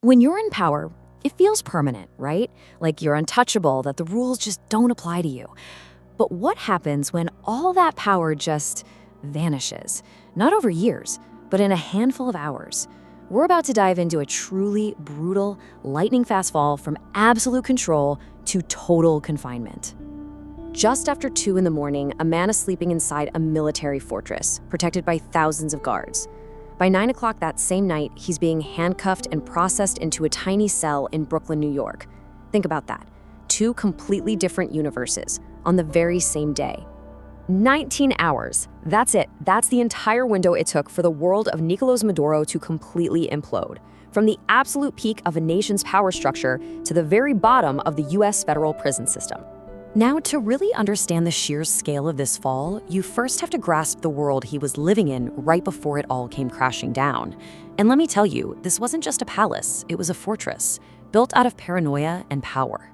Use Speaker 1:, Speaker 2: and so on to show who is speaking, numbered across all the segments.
Speaker 1: When you're in power, it feels permanent, right? Like you're untouchable, that the rules just don't apply to you. But what happens when all that power just vanishes? Not over years, but in a handful of hours. We're about to dive into a truly brutal, lightning-fast fall from absolute control to total confinement. Just after 2 in the morning, a man is sleeping inside a military fortress, protected by thousands of guards. By 9 o'clock that same night, he's being handcuffed and processed into a tiny cell in Brooklyn, New York. Think about that. 2 completely different universes on the very same day. 19 hours. That's it. That's the entire window it took for the world of Nicolás Maduro to completely implode. From the absolute peak of a nation's power structure to the very bottom of the US federal prison system. Now, to really understand the sheer scale of this fall, you first have to grasp the world he was living in right before it all came crashing down. And let me tell you, this wasn't just a palace, it was a fortress, built out of paranoia and power.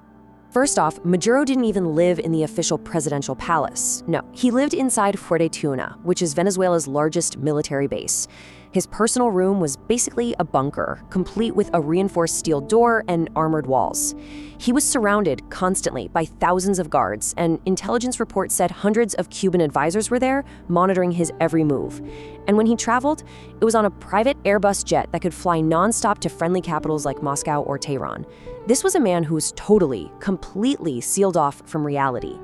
Speaker 1: First off, Maduro didn't even live in the official presidential palace. No, he lived inside Fuerte Tiuna, which is Venezuela's largest military base. His personal room was basically a bunker, complete with a reinforced steel door and armored walls. He was surrounded constantly by thousands of guards, and intelligence reports said hundreds of Cuban advisors were there, monitoring his every move. And when he traveled, it was on a private Airbus jet that could fly nonstop to friendly capitals like Moscow or Tehran. This was a man who was totally, completely sealed off from reality.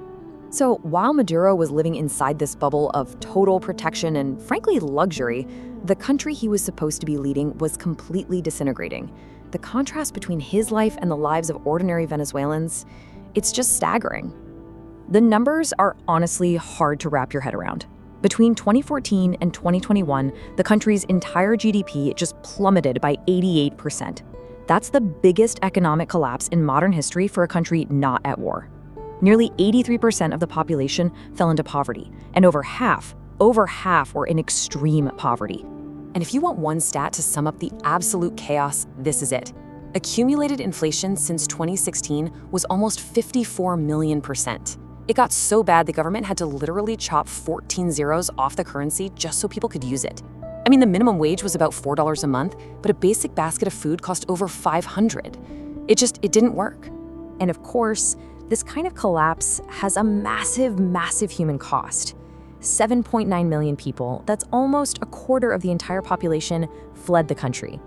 Speaker 1: So while Maduro was living inside this bubble of total protection and, frankly, luxury, the country he was supposed to be leading was completely disintegrating. The contrast between his life and the lives of ordinary Venezuelans, it's just staggering. The numbers are honestly hard to wrap your head around. Between 2014 and 2021, the country's entire GDP just plummeted by 88%. That's the biggest economic collapse in modern history for a country not at war. Nearly 83% of the population fell into poverty, and over half were in extreme poverty. And if you want one stat to sum up the absolute chaos, this is it. Accumulated inflation since 2016 was almost 54 million%. It got so bad the government had to literally chop 14 zeros off the currency just so people could use it. I mean, the minimum wage was about $4 a month, but a basic basket of food cost over $500. It didn't work. And of course, this kind of collapse has a massive human cost. 7.9 million people, that's almost a quarter of the entire population, fled the country.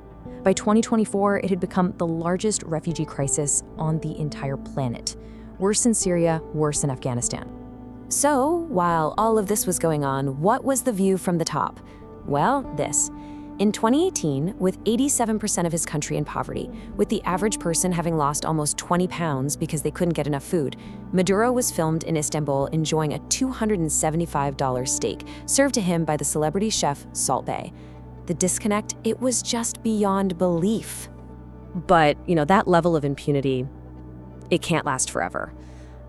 Speaker 1: By 2024, it had become the largest refugee crisis on the entire planet. Worse in Syria, worse in Afghanistan. So, while all of this was going on, what was the view from the top? Well, this. In 2018, with 87% of his country in poverty, with the average person having lost almost 20 pounds because they couldn't get enough food, Maduro was filmed in Istanbul enjoying a $275 steak served to him by the celebrity chef Salt Bae. The disconnect, it was just beyond belief. But, that level of impunity, it can't last forever.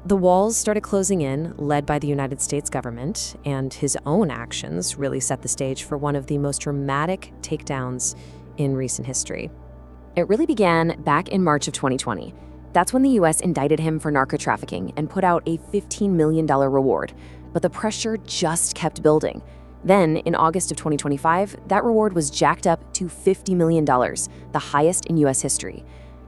Speaker 1: The walls started closing in, led by the United States government, and his own actions really set the stage for one of the most dramatic takedowns in recent history. It really began back in March of 2020. That's when the US indicted him for narco-trafficking and put out a $15 million reward. But the pressure just kept building. Then, in August of 2025, that reward was jacked up to $50 million, the highest in US history.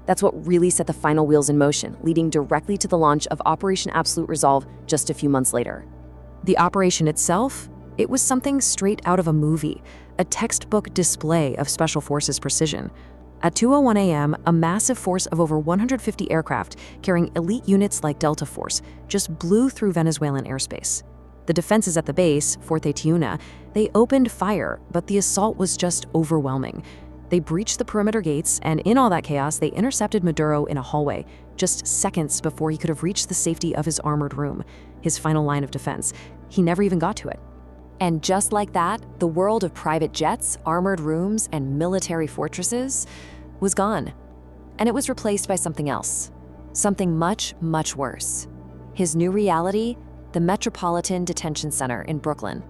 Speaker 1: That's what really set the final wheels in motion, leading directly to the launch of Operation Absolute Resolve just a few months later. The operation itself, it was something straight out of a movie, a textbook display of Special Forces precision. At 2:01 a.m., a massive force of over 150 aircraft carrying elite units like Delta Force just blew through Venezuelan airspace. The defenses at the base, Fuerte Tiuna, they opened fire, but the assault was just overwhelming. They breached the perimeter gates, and in all that chaos, they intercepted Maduro in a hallway, just seconds before he could have reached the safety of his armored room, his final line of defense. He never even got to it. And just like that, the world of private jets, armored rooms, and military fortresses was gone. And it was replaced by something else. Something much worse. His new reality, the Metropolitan Detention Center in Brooklyn.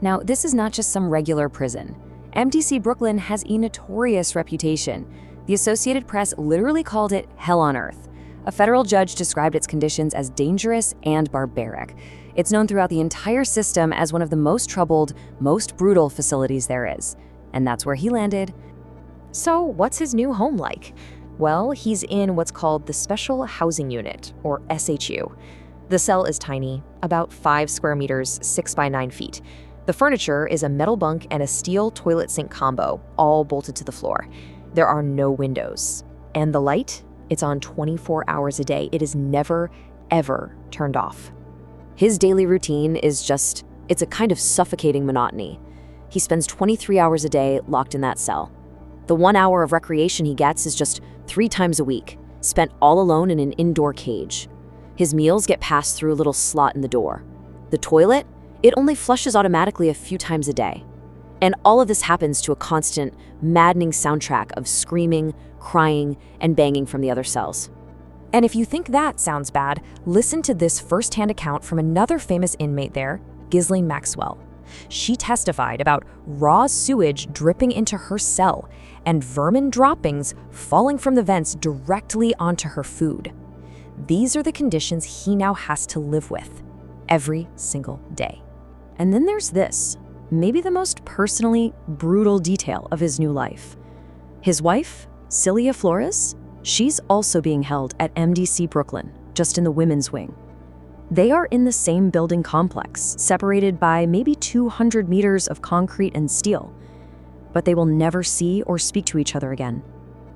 Speaker 1: Now, this is not just some regular prison. MDC Brooklyn has a notorious reputation. The Associated Press literally called it hell on earth. A federal judge described its conditions as dangerous and barbaric. It's known throughout the entire system as one of the most troubled, most brutal facilities there is. And that's where he landed.
Speaker 2: So what's his new home like? Well, he's in what's called the Special Housing Unit, or SHU. The cell is tiny, about 5 square meters, 6 by 9 feet. The furniture is a metal bunk and a steel toilet sink combo, all bolted to the floor. There are no windows. And the light? It's on 24 hours a day. It is never, ever turned off. His daily routine is it's a kind of suffocating monotony. He spends 23 hours a day locked in that cell. The 1 hour of recreation he gets is just 3 times a week, spent all alone in an indoor cage. His meals get passed through a little slot in the door. The toilet? It only flushes automatically a few times a day. And all of this happens to a constant, maddening soundtrack of screaming, crying, and banging from the other cells. And if you think that sounds bad, listen to this first-hand account from another famous inmate there, Ghislaine Maxwell. She testified about raw sewage dripping into her cell and vermin droppings falling from the vents directly onto her food. These are the conditions he now has to live with every single day. And then there's this, maybe the most personally brutal detail of his new life. His wife, Cilia Flores, she's also being held at MDC Brooklyn, just in the women's wing. They are in the same building complex, separated by maybe 200 meters of concrete and steel, but they will never see or speak to each other again.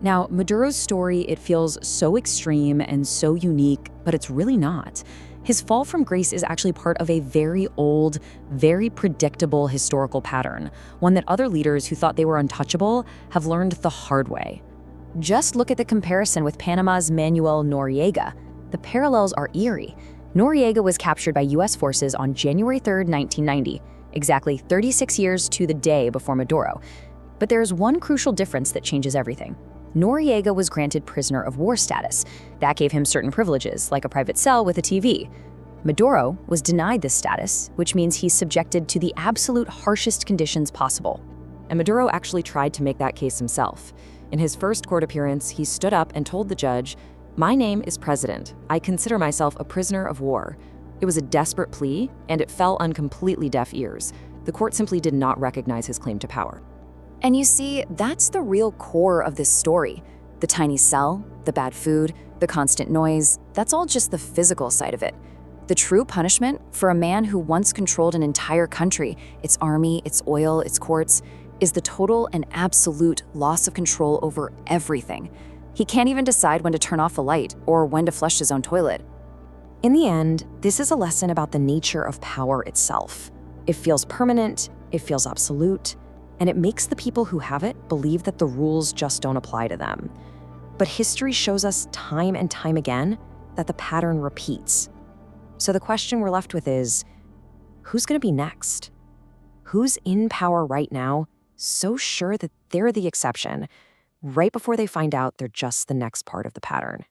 Speaker 1: Now, Maduro's story, it feels so extreme and so unique, but it's really not. His fall from grace is actually part of a very old, very predictable historical pattern, one that other leaders who thought they were untouchable have learned the hard way. Just look at the comparison with Panama's Manuel Noriega. The parallels are eerie. Noriega was captured by U.S. forces on January 3, 1990, exactly 36 years to the day before Maduro. But there's one crucial difference that changes everything. Noriega was granted prisoner of war status. That gave him certain privileges, like a private cell with a TV. Maduro was denied this status, which means he's subjected to the absolute harshest conditions possible. And Maduro actually tried to make that case himself. In his first court appearance, he stood up and told the judge, "My name is President. I consider myself a prisoner of war." It was a desperate plea, and it fell on completely deaf ears. The court simply did not recognize his claim to power. And you see, that's the real core of this story. The tiny cell, the bad food, the constant noise, that's all just the physical side of it. The true punishment for a man who once controlled an entire country, its army, its oil, its courts, is the total and absolute loss of control over everything. He can't even decide when to turn off a light or when to flush his own toilet. In the end, this is a lesson about the nature of power itself. It feels permanent, it feels absolute, and it makes the people who have it believe that the rules just don't apply to them. But history shows us time and time again that the pattern repeats. So the question we're left with is, who's going to be next? Who's in power right now, so sure that they're the exception, right before they find out they're just the next part of the pattern?